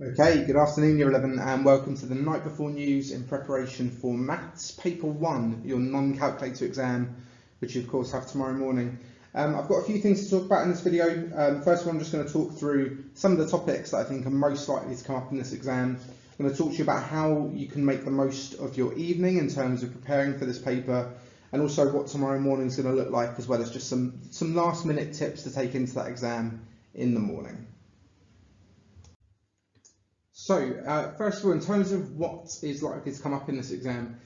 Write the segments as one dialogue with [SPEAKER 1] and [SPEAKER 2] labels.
[SPEAKER 1] Okay, good afternoon Year 11 and welcome to the night before news in preparation for Maths Paper 1, your non-calculator exam, which you of course have tomorrow morning. I've got a few things to talk about in this video. First of all, I'm just going to talk through some of the topics that I think are most likely to come up in this exam. I'm going to talk to you about how you can make the most of your evening in terms of preparing for this paper, and also what tomorrow morning is going to look like, as well as just some last minute tips to take into that exam in the morning. So, first of all, in terms of what is likely to come up in this exam,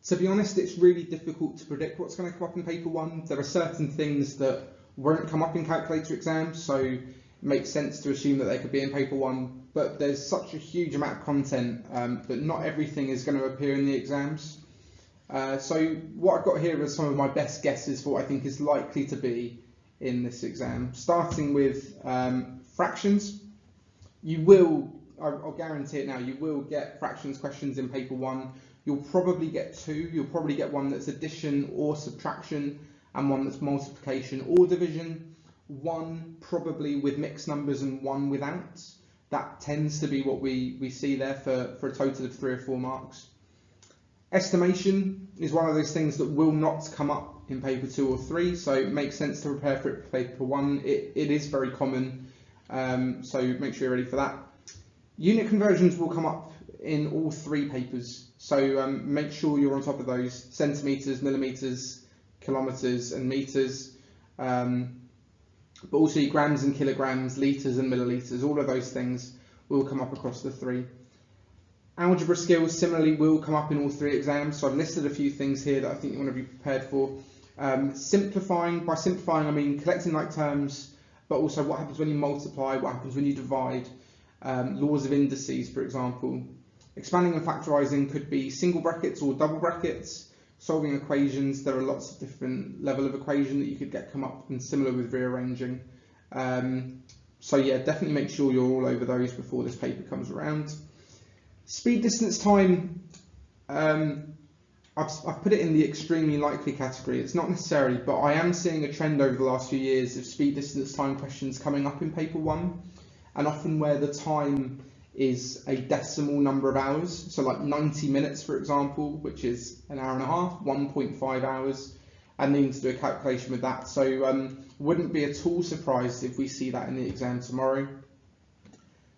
[SPEAKER 1] to be honest, it's really difficult to predict what's going to come up in paper 1. There are certain things that won't come up in calculator exams, so it makes sense to assume that they could be in paper 1, but there's such a huge amount of content that not everything is going to appear in the exams. So what I've got here are some of my best guesses for what I think is likely to be in this exam. Starting with fractions. I'll guarantee it now, you will get fractions questions in paper 1. You'll probably get 2. You'll probably get one that's addition or subtraction, and one that's multiplication or division. One probably with mixed numbers and one without. That tends to be what we see there for a total of 3 or 4 marks. Estimation is one of those things that will not come up in paper 2 or 3, so it makes sense to prepare for it for paper 1. It is very common, so make sure you're ready for that. Unit conversions will come up in all 3 papers, so make sure you're on top of those: centimetres, millimetres, kilometres and metres, but also your grams and kilograms, litres and millilitres. All of those things will come up across the 3. Algebra skills similarly will come up in all 3 exams, so I've listed a few things here that I think you want to be prepared for. Simplifying, by simplifying I mean collecting like terms, but also what happens when you multiply, what happens when you divide. Laws of indices, for example. Expanding and factorising could be single brackets or double brackets. Solving equations, there are lots of different level of equation that you could get come up, and similar with rearranging. So yeah, definitely make sure you're all over those before this paper comes around. Speed, distance, time, I've put it in the extremely likely category. It's not necessarily, but I am seeing a trend over the last few years of speed, distance, time questions coming up in paper 1. And often where the time is a decimal number of hours, so like 90 minutes, for example, which is an hour and a half, 1.5 hours, and needing to do a calculation with that. So wouldn't be at all surprised if we see that in the exam tomorrow.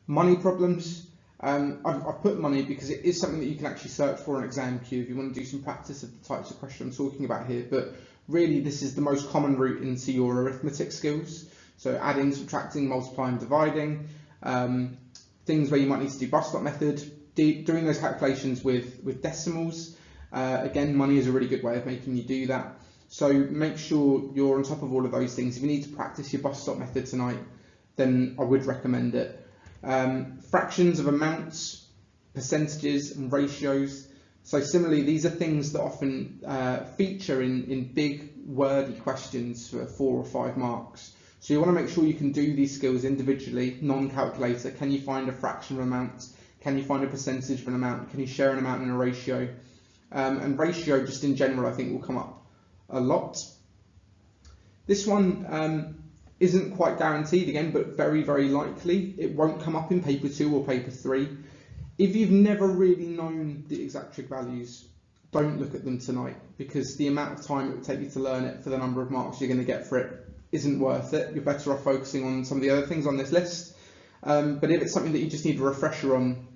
[SPEAKER 1] Money problems. I've put money because it is something that you can actually search for an exam queue if you want to do some practice of the types of questions I'm talking about here. But really, this is the most common route into your arithmetic skills. So adding, subtracting, multiplying, dividing, things where you might need to do bus stop method, doing those calculations with decimals. Again, money is a really good way of making you do that. So make sure you're on top of all of those things. If you need to practice your bus stop method tonight, then I would recommend it. Fractions of amounts, percentages and ratios. So similarly, these are things that often feature in big wordy questions for 4 or 5 marks. So you want to make sure you can do these skills individually, non-calculator. Can you find a fraction of an amount? Can you find a percentage of an amount? Can you share an amount in a ratio? And ratio, just in general, I think will come up a lot. This one isn't quite guaranteed again, but very, very likely. It won't come up in paper 2 or paper 3. If you've never really known the exact trig values, don't look at them tonight, because the amount of time it will take you to learn it for the number of marks you're going to get for it isn't worth it. You're better off focusing on some of the other things on this list. But if it's something that you just need a refresher on,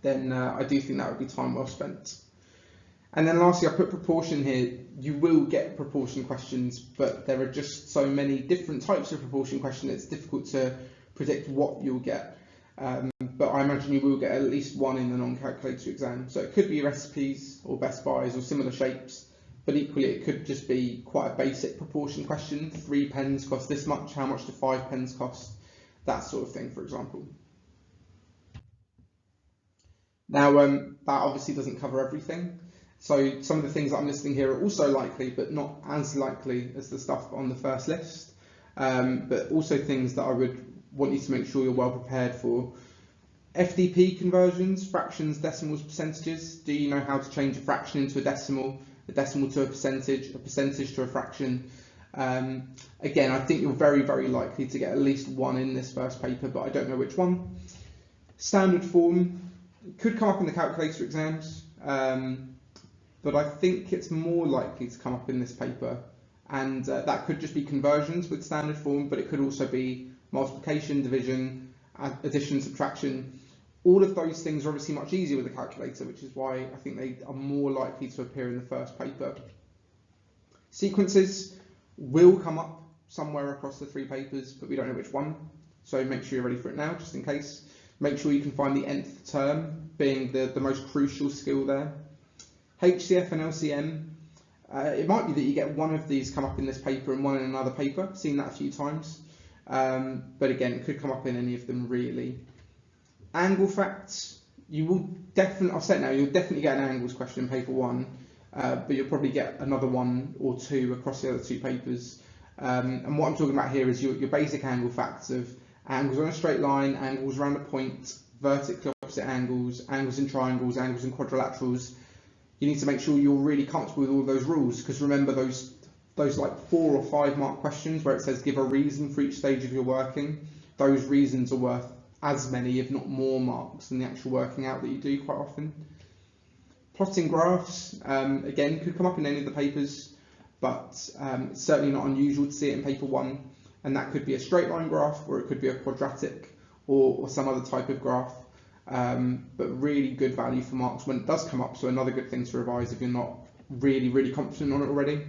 [SPEAKER 1] then I do think that would be time well spent. And then lastly, I put proportion here. You will get proportion questions, but there are just so many different types of proportion questions, it's difficult to predict what you'll get. But I imagine you will get at least one in the non-calculator exam. So it could be recipes or best buys or similar shapes. But equally, it could just be quite a basic proportion question. 3 pens cost this much, how much do 5 pens cost? That sort of thing, for example. Now, that obviously doesn't cover everything. So some of the things that I'm listing here are also likely, but not as likely as the stuff on the first list. But also things that I would want you to make sure you're well prepared for. FDP conversions, fractions, decimals, percentages. Do you know how to change a fraction into a decimal to a percentage to a fraction? Again, I think you're very, very likely to get at least one in this first paper, but I don't know which one. Standard form could come up in the calculator exams, but I think it's more likely to come up in this paper, and that could just be conversions with standard form, but it could also be multiplication, division, addition, subtraction. All of those things are obviously much easier with the calculator, which is why I think they are more likely to appear in the first paper. Sequences will come up somewhere across the 3 papers, but we don't know which one, so make sure you're ready for it now, just in case. Make sure you can find the nth term being the most crucial skill there. HCF and LCM, it might be that you get one of these come up in this paper and one in another paper. I've seen that a few times, but again, it could come up in any of them really. Angle facts, you will definitely, I'll say it now, you'll definitely get an angles question in paper 1, but you'll probably get another 1 or 2 across the other 2 papers. And what I'm talking about here is your basic angle facts of angles on a straight line, angles around a point, vertically opposite angles, angles in triangles, angles in quadrilaterals. You need to make sure you're really comfortable with all those rules, because remember those like 4 or 5 mark questions where it says give a reason for each stage of your working. Those reasons are worth as many, if not more, marks than the actual working out that you do quite often. Plotting graphs, again, could come up in any of the papers, but it's certainly not unusual to see it in paper 1, and that could be a straight line graph, or it could be a quadratic, or some other type of graph, but really good value for marks when it does come up, so another good thing to revise if you're not really confident on it already.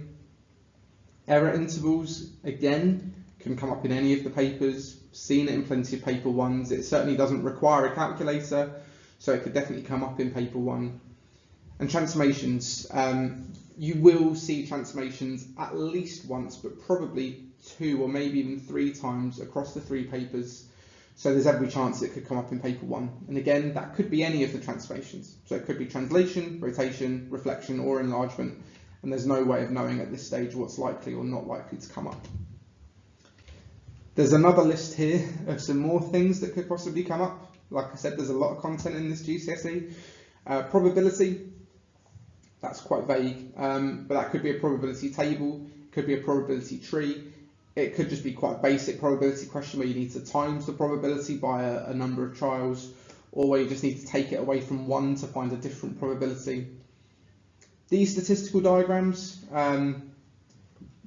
[SPEAKER 1] Error intervals, again, can come up in any of the papers, seen it in plenty of paper 1s, it certainly doesn't require a calculator, so it could definitely come up in paper 1. And transformations, you will see transformations at least once, but probably 2 or maybe even 3 times across the 3 papers. So there's every chance it could come up in paper 1. And again, that could be any of the transformations. So it could be translation, rotation, reflection, or enlargement. And there's no way of knowing at this stage what's likely or not likely to come up. There's another list here of some more things that could possibly come up. Like I said, there's a lot of content in this GCSE. Probability, that's quite vague, but that could be a probability table, could be a probability tree. It could just be quite a basic probability question where you need to times the probability by a number of trials, or where you just need to take it away from 1 to find a different probability. These statistical diagrams,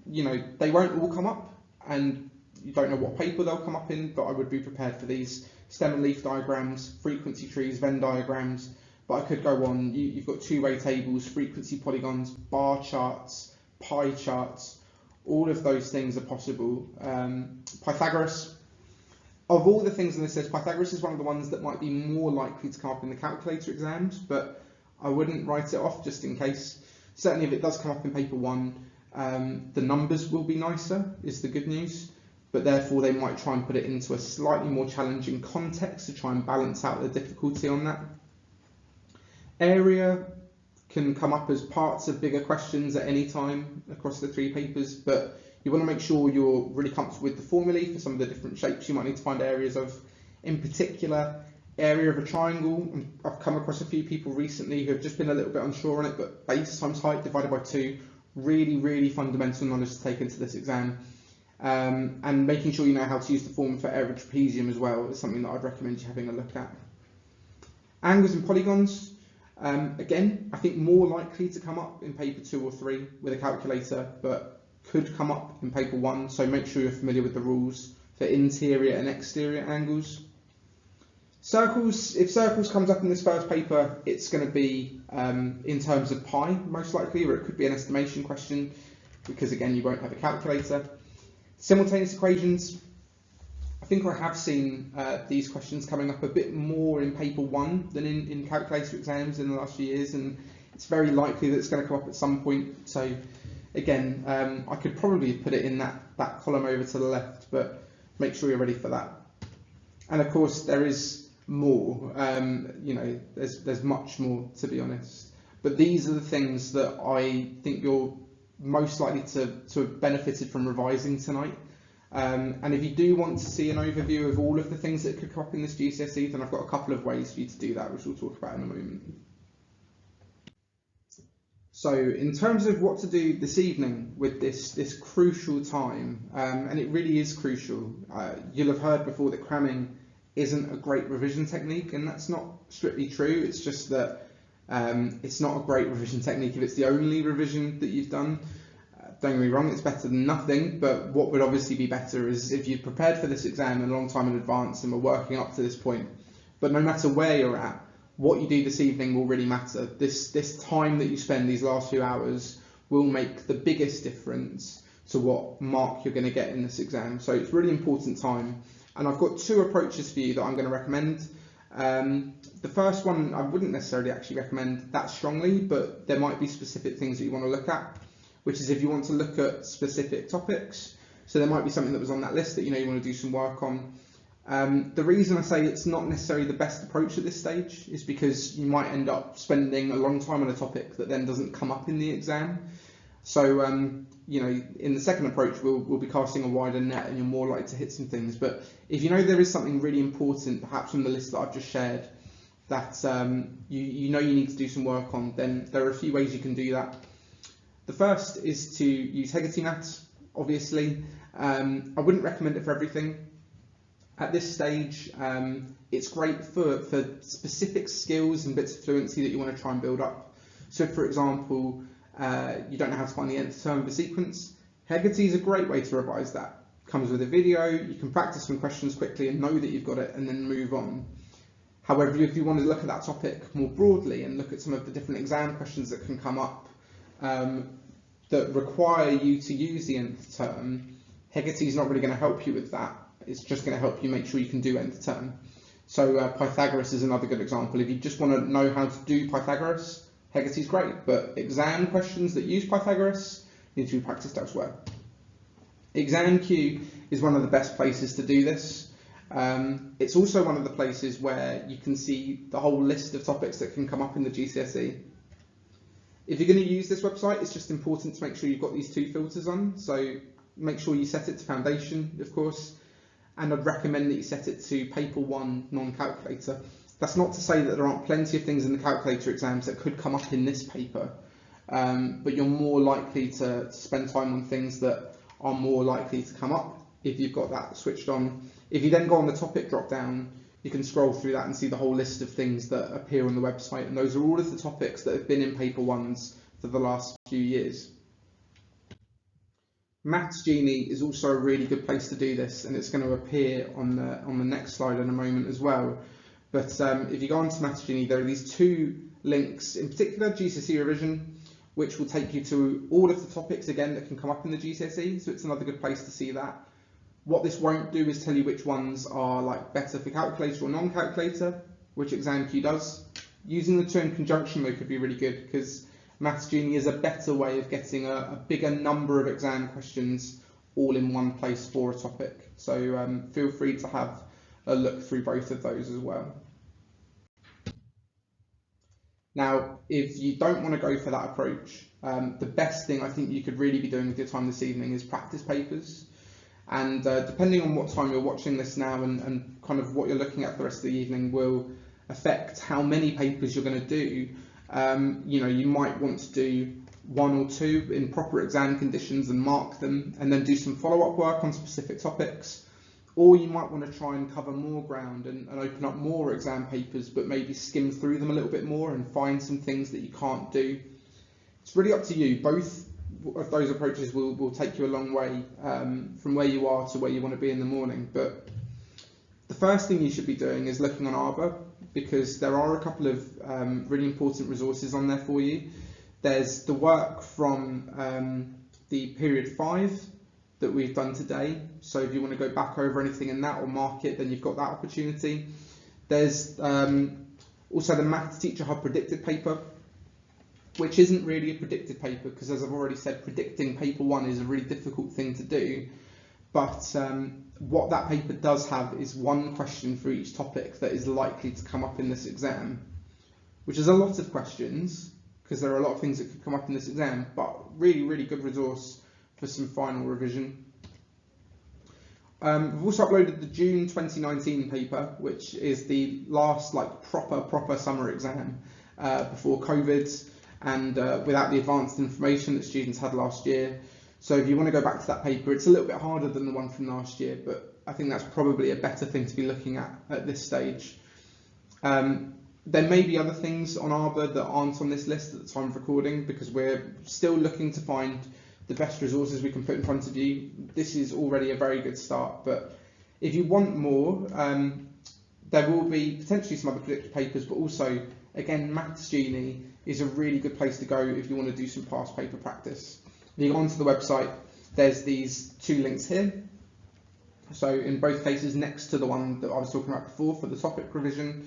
[SPEAKER 1] you know, they won't all come up, and you don't know what paper they'll come up in, but I would be prepared for these. Stem and leaf diagrams, frequency trees, Venn diagrams, but I could go on. You've got two-way tables, frequency polygons, bar charts, pie charts. All of those things are possible. Pythagoras, of all the things on this list, Pythagoras is one of the ones that might be more likely to come up in the calculator exams, but I wouldn't write it off just in case. Certainly if it does come up in paper 1, the numbers will be nicer, is the good news, but therefore they might try and put it into a slightly more challenging context to try and balance out the difficulty on that. Area can come up as parts of bigger questions at any time across the 3 papers, but you want to make sure you're really comfortable with the formulae for some of the different shapes you might need to find areas of. In particular, area of a triangle, I've come across a few people recently who have just been a little bit unsure on it, but base times height divided by 2, really fundamental knowledge to take into this exam. And making sure you know how to use the formula for area of trapezium as well is something that I'd recommend you having a look at. Angles and polygons, again, I think more likely to come up in paper 2 or 3 with a calculator, but could come up in paper 1, so make sure you're familiar with the rules for interior and exterior angles. Circles, if circles comes up in this first paper, it's going to be in terms of pi, most likely, or it could be an estimation question, because again, you won't have a calculator. Simultaneous equations, I think I have seen these questions coming up a bit more in paper 1 than in calculator exams in the last few years, and it's very likely that it's going to come up at some point. So again, I could probably put it in that column over to the left, but make sure you're ready for that. And of course, there is more. You know, there's much more, to be honest. But these are the things that I think you're most likely to have benefited from revising tonight. And if you do want to see an overview of all of the things that could come up in this GCSE, then I've got a couple of ways for you to do that, which we'll talk about in a moment. So in terms of what to do this evening with this crucial time, and it really is crucial, you'll have heard before that cramming isn't a great revision technique, and that's not strictly true. It's just that it's not a great revision technique if it's the only revision that you've done. Don't get me wrong, it's better than nothing, but what would obviously be better is if you've prepared for this exam a long time in advance and were working up to this point. But no matter where you're at, what you do this evening will really matter. This time that you spend, these last few hours, will make the biggest difference to what mark you're going to get in this exam. So it's really important time. And I've got two approaches for you that I'm going to recommend. The first one I wouldn't necessarily actually recommend that strongly, but there might be specific things that you want to look at, which is if you want to look at specific topics. So there might be something that was on that list that you want to do some work on. The reason I say it's not necessarily the best approach at this stage is because you might end up spending a long time on a topic that then doesn't come up in the exam. So, in the second approach, we'll be casting a wider net and you're more likely to hit some things. But if you know there is something really important, perhaps from the list that I've just shared, that you need to do some work on, then there are a few ways you can do that. The first is to use Hegarty Maths, obviously. I wouldn't recommend it for everything. At this stage, it's great for specific skills and bits of fluency that you want to try and build up. So, for example, you don't know how to find the nth term of a sequence. Hegarty is a great way to revise that. Comes with a video, you can practice some questions quickly and know that you've got it and then move on. However, if you want to look at that topic more broadly and look at some of the different exam questions that can come up that require you to use the nth term, Hegarty is not really going to help you with that. It's just going to help you make sure you can do nth term. So Pythagoras is another good example. If you just want to know how to do Pythagoras, Hegarty is great, but exam questions that use Pythagoras need to be practiced elsewhere. ExamQ is one of the best places to do this. It's also one of the places where you can see the whole list of topics that can come up in the GCSE. If you're going to use this website, it's just important to make sure you've got these two filters on. So make sure you set it to foundation, of course, and I'd recommend that you set it to paper 1 non-calculator. That's not to say that there aren't plenty of things in the calculator exams that could come up in this paper, but you're more likely to spend time on things that are more likely to come up if you've got that switched on. If you then go on the topic drop down, you can scroll through that and see the whole list of things that appear on the website, and those are all of the topics that have been in paper 1s for the last few years. Maths Genie is also a really good place to do this, and it's going to appear on the next slide in a moment as well. But if you go onto Maths Genie, there are these two links, in particular GCSE revision, which will take you to all of the topics again that can come up in the GCSE. So it's another good place to see that. What this won't do is tell you which ones are better for calculator or non-calculator, which ExamQ does. Using the two in conjunction though could be really good, because Maths Genie is a better way of getting a bigger number of exam questions all in one place for a topic. So feel free to have a look through both of those as well. Now, if you don't want to go for that approach, the best thing I think you could really be doing with your time this evening is practice papers. And depending on what time you're watching this now and kind of what you're looking at for the rest of the evening will affect how many papers you're going to do. You might want to do 1 or 2 in proper exam conditions and mark them, and then do some follow-up work on specific topics. Or you might want to try and cover more ground and open up more exam papers, but maybe skim through them a little bit more and find some things that you can't do. It's really up to you. Both of those approaches will take you a long way from where you are to where you want to be in the morning. But the first thing you should be doing is looking on Arbor, because there are a couple of really important resources on there for you. There's the work from the period 5 that we've done today. So if you want to go back over anything in that or mark it, then you've got that opportunity. There's also the Maths Teacher Hub predicted paper, which isn't really a predicted paper, because as I've already said, predicting paper 1 is a really difficult thing to do. But what that paper does have is one question for each topic that is likely to come up in this exam, which is a lot of questions, because there are a lot of things that could come up in this exam, but really, really good resource for some final revision. We've also uploaded the June 2019 paper, which is the last proper summer exam before COVID, and without the advanced information that students had last year. So if you want to go back to that paper, it's a little bit harder than the one from last year, but I think that's probably a better thing to be looking at this stage. There may be other things on Arbor that aren't on this list at the time of recording, because we're still looking to find the best resources we can put in front of you. This is already a very good start, but if you want more, there will be potentially some other predicted papers, but also, again, Maths Genie is a really good place to go if you want to do some past paper practice. If you go onto the website, there's these 2 links here. So in both cases, next to the one that I was talking about before for the topic revision,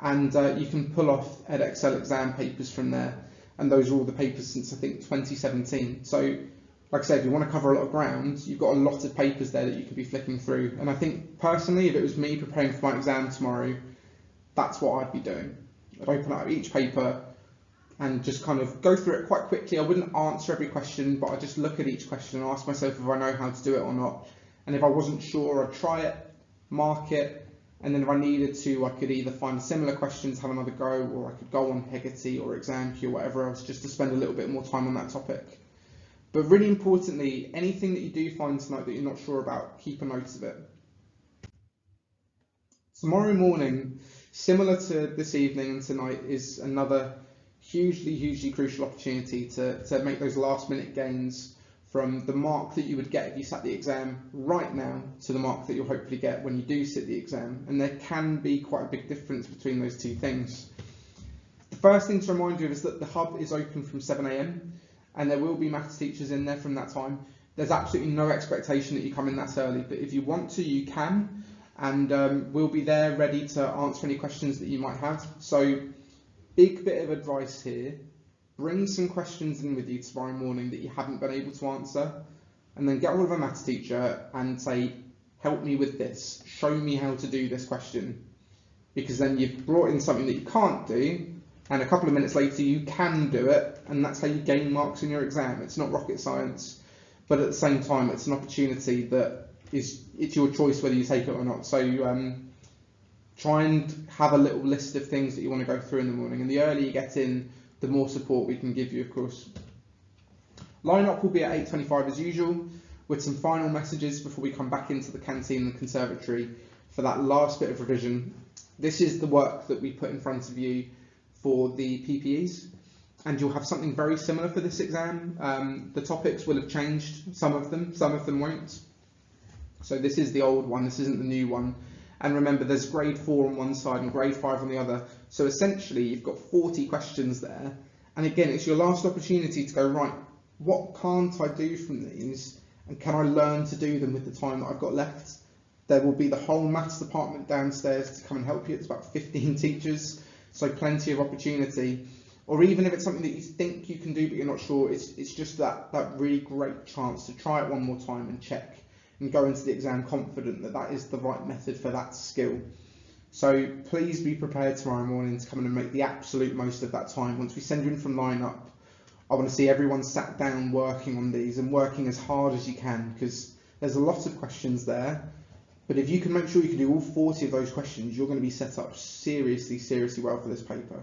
[SPEAKER 1] and you can pull off Edexcel exam papers from there, and those are all the papers since I think 2017. So like I said, if you want to cover a lot of ground, you've got a lot of papers there that you could be flicking through. And I think personally, if it was me preparing for my exam tomorrow, that's what I'd be doing. I'd open up each paper and just kind of go through it quite quickly. I wouldn't answer every question, but I'd just look at each question and ask myself if I know how to do it or not. And if I wasn't sure, I'd try it, mark it, and then if I needed to, I could either find similar questions, have another go, or I could go on Hegarty or Example or whatever else, just to spend a little bit more time on that topic. But really importantly, anything that you do find tonight that you're not sure about, keep a note of it. Tomorrow morning, similar to this evening and tonight, is another hugely crucial opportunity to make those last minute gains from the mark that you would get if you sat the exam right now to the mark that you'll hopefully get when you do sit the exam. And there can be quite a big difference between those two things. The first thing to remind you of is that the hub is open from 7 AM and there will be maths teachers in there from that time. There's absolutely no expectation that you come in that early, but if you want to, you can, and we'll be there ready to answer any questions that you might have. So, big bit of advice here. Bring some questions in with you tomorrow morning that you haven't been able to answer, and then get hold of a maths teacher and say, help me with this, show me how to do this question, because then you've brought in something that you can't do, and a couple of minutes later you can do it, and that's how you gain marks in your exam. It's not rocket science, but at the same time it's an opportunity that it's your choice whether you take it or not. So try and have a little list of things that you want to go through in the morning, and the earlier you get in, the more support we can give you, of course. Line up will be at 8:25 as usual, with some final messages before we come back into the canteen and the conservatory for that last bit of revision. This is the work that we put in front of you for the PPEs, and you'll have something very similar for this exam. The topics will have changed, some of them won't. So this is the old one, this isn't the new one. And remember, there's grade 4 on one side and grade 5 on the other. So essentially, you've got 40 questions there. And again, it's your last opportunity to go, right, what can't I do from these? And can I learn to do them with the time that I've got left? There will be the whole maths department downstairs to come and help you. It's about 15 teachers, so plenty of opportunity. Or even if it's something that you think you can do but you're not sure, it's just that really great chance to try it one more time and check, and go into the exam confident that that is the right method for that skill. So please be prepared tomorrow morning to come in and make the absolute most of that time. Once we send you in from line up, I want to see everyone sat down working on these and working as hard as you can, because there's a lot of questions there. But if you can make sure you can do all 40 of those questions, you're going to be set up seriously well for this paper.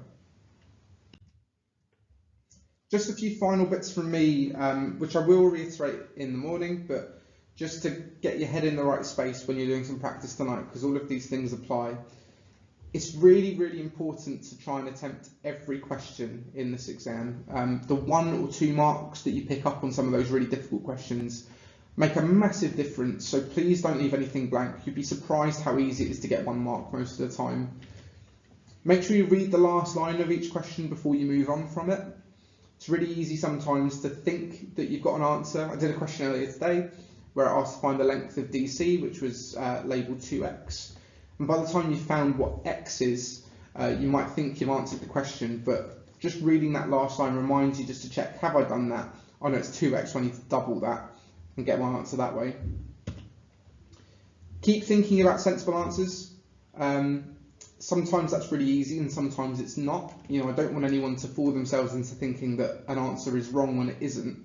[SPEAKER 1] Just a few final bits from me, which I will reiterate in the morning, but just to get your head in the right space when you're doing some practice tonight, because all of these things apply. It's really important to try and attempt every question in this exam. The 1 or 2 marks that you pick up on some of those really difficult questions make a massive difference, so please don't leave anything blank. You'd be surprised how easy it is to get 1 mark most of the time. Make sure you read the last line of each question before you move on from it. It's really easy sometimes to think that you've got an answer. I did a question earlier today where I asked to find the length of DC, which was labelled 2x. And by the time you found what x is, you might think you've answered the question, but just reading that last line reminds you just to check, have I done that? Oh no, it's 2x, so I need to double that and get my answer that way. Keep thinking about sensible answers. Sometimes that's really easy and sometimes it's not. You know, I don't want anyone to fool themselves into thinking that an answer is wrong when it isn't.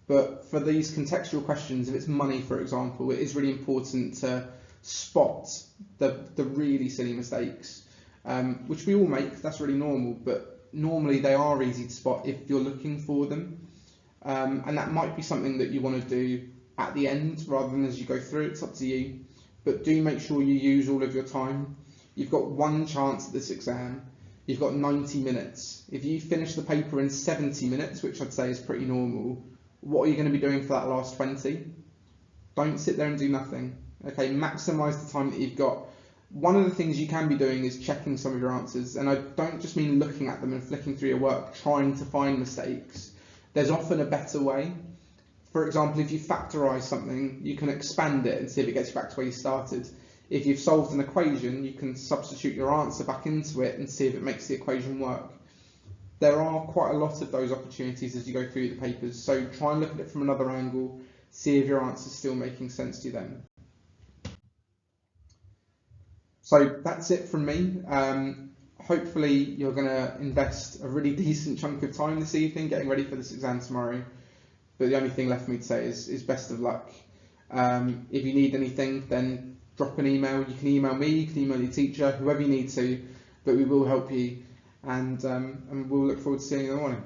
[SPEAKER 1] But for these contextual questions, if it's money, for example, it is really important to spot the really silly mistakes, which we all make. That's really normal, but normally they are easy to spot if you're looking for them. And that might be something that you want to do at the end rather than as you go through. It's up to you. but do make sure you use all of your time. You've got one chance at this exam. You've got 90 minutes. If you finish the paper in 70 minutes, which I'd say is pretty normal, what are you going to be doing for that last 20? Don't sit there and do nothing. Okay, maximise the time that you've got. One of the things you can be doing is checking some of your answers, and I don't just mean looking at them and flicking through your work, trying to find mistakes. There's often a better way. For example, if you factorise something, you can expand it and see if it gets you back to where you started. If you've solved an equation, you can substitute your answer back into it and see if it makes the equation work. There are quite a lot of those opportunities as you go through the papers, so try and look at it from another angle, see if your answer's still making sense to you then. So that's it from me. Hopefully you're going to invest a really decent chunk of time this evening getting ready for this exam tomorrow. But the only thing left for me to say is best of luck. If you need anything, then drop an email. You can email me, you can email your teacher, whoever you need to, but we will help you. And we'll look forward to seeing you in the morning.